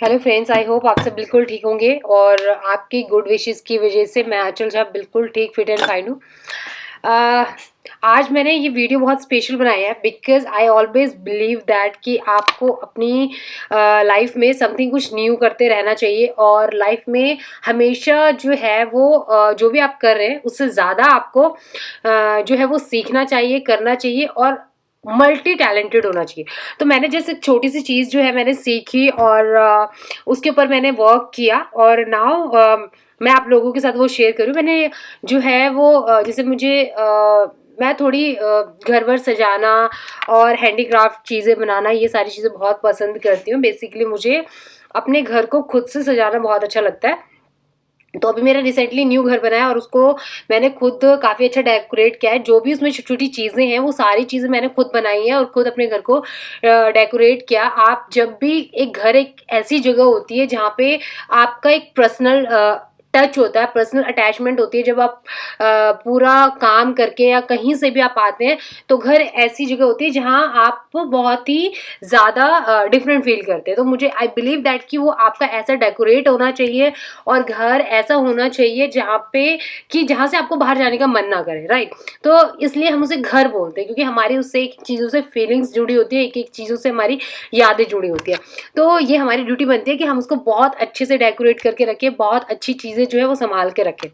Hello friends, I hope आप सब बिल्कुल ठीक होंगे और आपकी गुड विशेस की वजह से मैं आंचल झा बिल्कुल ठीक फिट एंड फाइन हूँ। आज मैंने ये वीडियो बहुत स्पेशल बनाया है because I always believe that कि आपको अपनी लाइफ में समथिंग कुछ न्यू करते रहना चाहिए और लाइफ में हमेशा जो है वो जो भी आप कर रहे हैं उससे ज़्यादा आपको जो है वो सीखना चाहिए, करना चाहिए और मल्टी टैलेंटेड होना चाहिए। तो मैंने जैसे छोटी सी चीज़ जो है मैंने सीखी और उसके ऊपर मैंने वर्क किया और नाउ मैं आप लोगों के साथ वो शेयर करूँ। मैंने जो है वो जैसे मुझे मैं थोड़ी घर वर सजाना और हैंडीक्राफ्ट चीज़ें बनाना ये सारी चीज़ें बहुत पसंद करती हूँ। बेसिकली मुझे अपने घर को खुद से सजाना बहुत अच्छा लगता है। तो अभी मेरा रिसेंटली न्यू घर बना है और उसको मैंने खुद काफ़ी अच्छा डेकोरेट किया है। जो भी उसमें छोटी छोटी चीज़ें हैं वो सारी चीज़ें मैंने खुद बनाई हैं और खुद अपने घर को डेकोरेट किया। आप जब भी एक घर एक ऐसी जगह होती है जहाँ पे आपका एक पर्सनल टच होता है, पर्सनल अटैचमेंट होती है। जब आप पूरा काम करके या कहीं से भी आप आते हैं तो घर ऐसी जगह होती है जहाँ आप बहुत ही ज़्यादा डिफरेंट फील करते हैं। तो मुझे आई बिलीव दैट कि वो आपका ऐसा डेकोरेट होना चाहिए और घर ऐसा होना चाहिए जहाँ पे कि जहाँ से आपको बाहर जाने का मन ना करे, राइट। तो इसलिए हम उसे घर बोलते हैं क्योंकि हमारी उससे एक चीज़ों से फीलिंग्स जुड़ी होती है, एक एक चीज़ों से हमारी यादें जुड़ी होती है। तो ये हमारी ड्यूटी बनती है कि हम उसको बहुत अच्छे से डेकोरेट करके रखें, बहुत अच्छी चीज़ें जो है वो संभाल के रखें।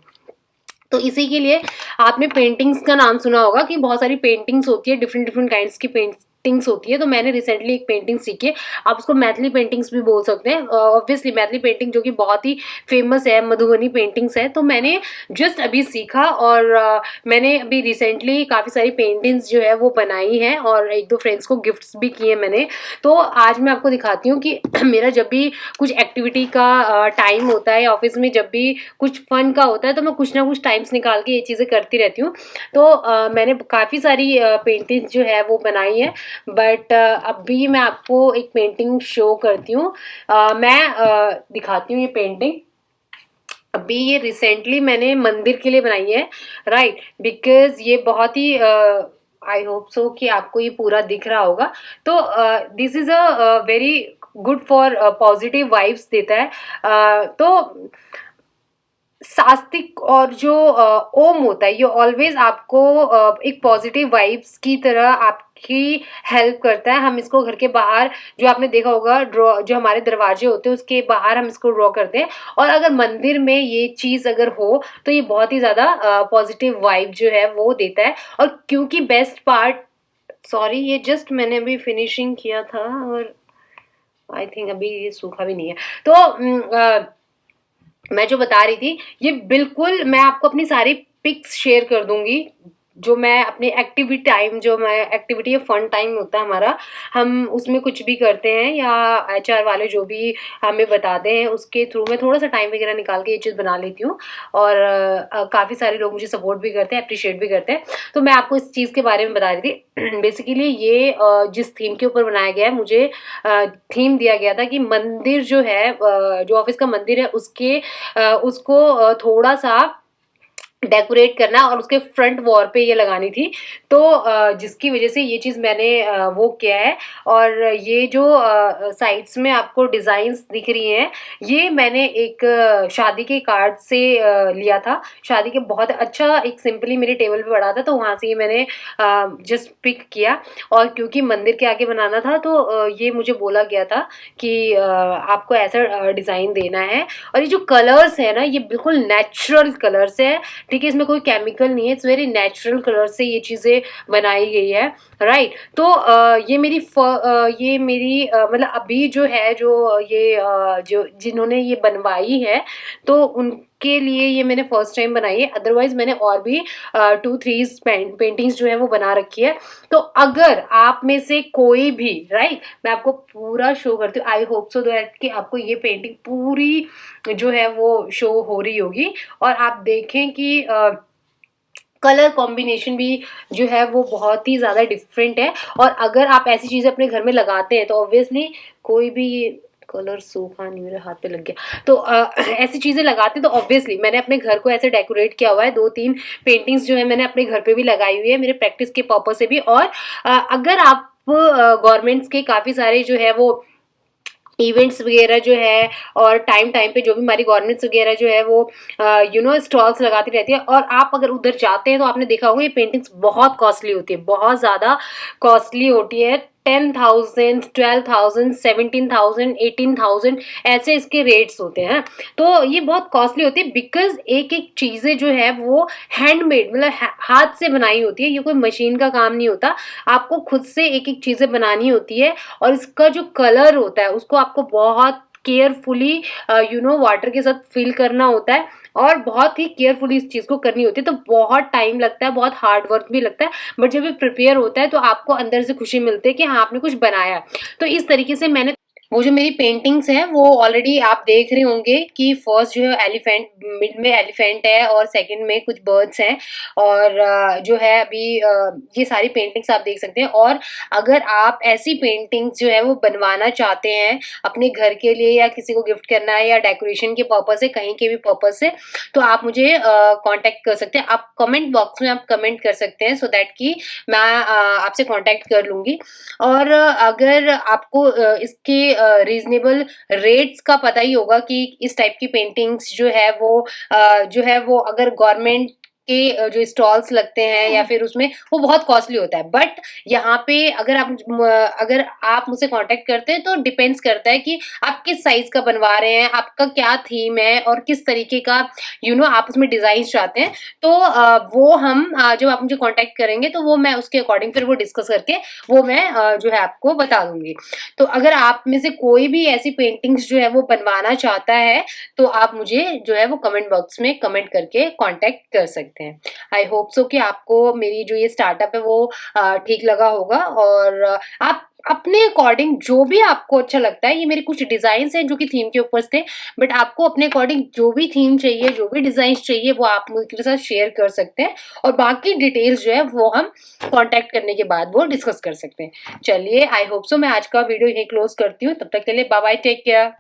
तो इसी के लिए आपने पेंटिंग्स का नाम सुना होगा कि बहुत सारी पेंटिंग्स होती है, डिफरेंट डिफरेंट काइंड्स की पेंटिंग्स होती है। तो मैंने रिसेंटली एक पेंटिंग सीखी है, आप उसको मैथिली पेंटिंग्स भी बोल सकते हैं। ऑब्वियसली मैथिली पेंटिंग जो कि बहुत ही फेमस है, मधुबनी पेंटिंग्स है। तो मैंने जस्ट अभी सीखा और मैंने अभी रिसेंटली काफ़ी सारी पेंटिंग्स जो है वो बनाई हैं और एक दो फ्रेंड्स को गिफ्ट्स भी किए मैंने। तो आज मैं आपको दिखाती हूँ कि मेरा जब भी कुछ एक्टिविटी का टाइम होता है, ऑफिस में जब भी कुछ फन का होता है तो मैं कुछ ना कुछ टाइम्स निकाल के ये चीज़ें करती रहती हूँ। तो मैंने काफ़ी सारी पेंटिंग्स जो है वो बनाई है, बट अभी मैं आपको एक पेंटिंग शो करती हूँ। मैं दिखाती हूँ ये पेंटिंग। अभी ये रिसेंटली मैंने मंदिर के लिए बनाई है, राइट। बिकॉज ये बहुत ही आई होप सो कि आपको ये पूरा दिख रहा होगा। तो this is a very good for positive vibes देता है। तो सास्तिक और जो ओम होता है ये ऑलवेज आपको एक पॉजिटिव वाइब्स की तरह आपकी हेल्प करता है। हम इसको घर के बाहर, जो आपने देखा होगा ड्रॉ, जो हमारे दरवाजे होते हैं उसके बाहर हम इसको ड्रॉ करते हैं। और अगर मंदिर में ये चीज़ अगर हो तो ये बहुत ही ज़्यादा पॉजिटिव वाइब जो है वो देता है। और क्योंकि बेस्ट पार्ट, सॉरी ये जस्ट मैंने अभी फिनिशिंग किया था और आई थिंक अभी ये सूखा भी नहीं है। तो मैं जो बता रही थी, ये बिल्कुल मैं आपको अपनी सारी पिक्स शेयर कर दूंगी। जो मैं अपनी एक्टिविटी टाइम, जो मैं एक्टिविटी या फन टाइम होता है हमारा, हम उसमें कुछ भी करते हैं या एचआर वाले जो भी हमें बताते हैं उसके थ्रू मैं थोड़ा सा टाइम वगैरह निकाल के ये चीज़ बना लेती हूँ। और काफ़ी सारे लोग मुझे सपोर्ट भी करते हैं, अप्रिशिएट भी करते हैं। तो मैं आपको इस चीज़ के बारे में बता रही थी। बेसिकली ये जिस थीम के ऊपर बनाया गया है, मुझे थीम दिया गया था कि मंदिर जो है, जो ऑफिस का मंदिर है उसके उसको थोड़ा सा डेकोरेट करना और उसके फ्रंट वॉल पे ये लगानी थी। तो जिसकी वजह से ये चीज़ मैंने वो किया है। और ये जो साइड्स में आपको डिज़ाइंस दिख रही हैं, ये मैंने एक शादी के कार्ड से लिया था। शादी के बहुत अच्छा एक सिंपली मेरे टेबल पे पड़ा था तो वहाँ से ये मैंने जस्ट पिक किया। और क्योंकि मंदिर के आगे बनाना था तो ये मुझे बोला गया था कि आपको ऐसा डिज़ाइन देना है। और ये जो कलर्स है ना, ये बिल्कुल नेचुरल कलर्स है, ठीक है। इसमें कोई केमिकल नहीं है, इट्स वेरी नेचुरल कलर से ये चीज़ें बनाई गई है, राइट। तो ये मेरी मतलब अभी जो है, जो ये जो जिन्होंने ये बनवाई है तो उनके लिए ये मैंने फर्स्ट टाइम बनाई है। अदरवाइज मैंने और भी 2-3 पेंटिंग्स जो है वो बना रखी है। तो अगर आप में से कोई भी, राइट, मैं आपको पूरा शो करती हूँ। आई होप सो दैट कि आपको ये पेंटिंग पूरी जो है वो शो हो रही होगी और आप देखें कि कलर कॉम्बिनेशन भी जो है वो बहुत ही ज़्यादा डिफरेंट है। और अगर आप ऐसी चीज़ें अपने घर में लगाते हैं तो ऑब्वियसली कोई भी, ये कलर सूखा नहीं, मेरे हाथ पे लग गया। तो ऐसी चीज़ें लगाते हैं तो ऑब्वियसली मैंने अपने घर को ऐसे डेकोरेट किया हुआ है। 2-3 पेंटिंग्स जो है मैंने अपने घर पे भी लगाई हुई है मेरे प्रैक्टिस के पर्पज से भी। और अगर आप गवर्नमेंट्स के काफ़ी सारे जो है वो इवेंट्स वगैरह जो है और टाइम टाइम पे जो भी हमारी गवर्नमेंट्स वगैरह जो है वो स्टॉल्स लगाती रहती है, और आप अगर उधर जाते हैं तो आपने देखा होगा ये पेंटिंग्स बहुत कॉस्टली होती है, बहुत ज़्यादा कॉस्टली होती है। 10,000, 12,000, 17,000, 18,000 ऐसे इसके रेट्स होते हैं। तो ये बहुत कॉस्टली होती है बिकॉज एक एक चीज़ें जो है वो हैंडमेड, मतलब हाथ से बनाई होती है, ये कोई मशीन का काम नहीं होता। आपको खुद से एक एक चीज़ें बनानी होती है, और इसका जो कलर होता है उसको आपको बहुत केयरफुली वाटर के साथ फिल करना होता है, और बहुत ही केयरफुली इस चीज़ को करनी होती है। तो बहुत टाइम लगता है, बहुत हार्ड वर्क भी लगता है, बट जब ये प्रिपेयर होता है तो आपको अंदर से खुशी मिलती है कि हाँ आपने कुछ बनाया। तो इस तरीके से मैंने वो जो मेरी पेंटिंग्स हैं वो ऑलरेडी आप देख रहे होंगे कि फर्स्ट जो है एलिफेंट, मिड में एलिफेंट है और सेकंड में कुछ बर्ड्स हैं, और जो है अभी ये सारी पेंटिंग्स आप देख सकते हैं। और अगर आप ऐसी पेंटिंग्स जो है वो बनवाना चाहते हैं अपने घर के लिए, या किसी को गिफ्ट करना है, या डेकोरेशन के पर्पज से, कहीं के भी पर्पज से, तो आप मुझे कांटेक्ट कर सकते हैं। आप कमेंट बॉक्स में आप कमेंट कर सकते हैं, सो दैट कि मैं आपसे कांटेक्ट कर लूँगी। और अगर आपको इसके रीजनेबल रेट्स का पता ही होगा कि इस टाइप की पेंटिंग्स जो है वो अगर गवर्नमेंट के जो स्टॉल्स लगते हैं या फिर उसमें, वो बहुत कॉस्टली होता है। बट यहाँ पे अगर आप मुझसे कांटेक्ट करते हैं तो डिपेंड्स करता है कि आप किस साइज का बनवा रहे हैं, आपका क्या थीम है, और किस तरीके का आप उसमें डिजाइन चाहते हैं। तो वो हम जब आप मुझे कांटेक्ट करेंगे तो वो मैं उसके अकॉर्डिंग फिर वो डिस्कस करके वो मैं जो है आपको बता दूंगी। तो अगर आप में से कोई भी ऐसी पेंटिंग्स जो है वो बनवाना चाहता है तो आप मुझे जो है वो कमेंट बॉक्स में कमेंट करके कांटेक्ट कर सकते हैं। आई होप सो कि आपको मेरी जो ये स्टार्टअप है वो ठीक लगा होगा, और आप अपने अकॉर्डिंग जो भी आपको अच्छा लगता है, ये मेरे कुछ डिजाइन हैं जो कि थीम के ऊपर थे, बट आपको अपने अकॉर्डिंग जो भी थीम चाहिए, जो भी डिजाइन चाहिए, वो आप मेरे साथ शेयर कर सकते हैं, और बाकी डिटेल्स जो है वो हम कांटेक्ट करने के बाद वो डिस्कस कर सकते हैं। चलिए, आई होप सो मैं आज का वीडियो यहीं क्लोज करती हूँ। तब तक के लिए बाय बाय, टेक केयर।